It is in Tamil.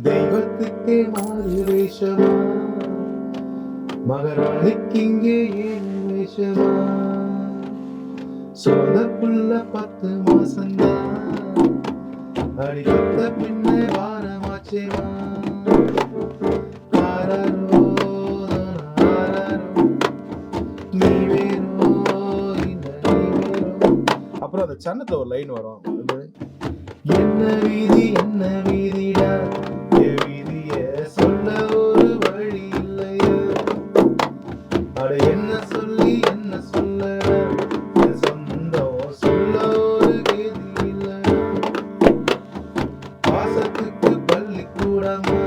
தெய்வத்துக்கே மாறு வேஷமா, மகராணிக்கு இங்கே ஏன் வேஷமா? சோதப்புள்ள 10 மாசம்தான் அடிபட்ட பின்ன வாரமாச்சேமா. ஆராரோ ஆராரோ நீ வேறோ இந்த நீ வேறோ. அப்புறம் அந்த சன்னத்துல ஒரு லைன் வரும். என்ன வீதிடா என் வீதிய சொல்ல ஒரு வழி இல்லையா? அட என்ன சொல்லி என்ன சொல்ல என் சொந்தம் சொல்ல ஒரு கேதி இல்ல. பாசத்துக்கு பள்ளிக்கூடமா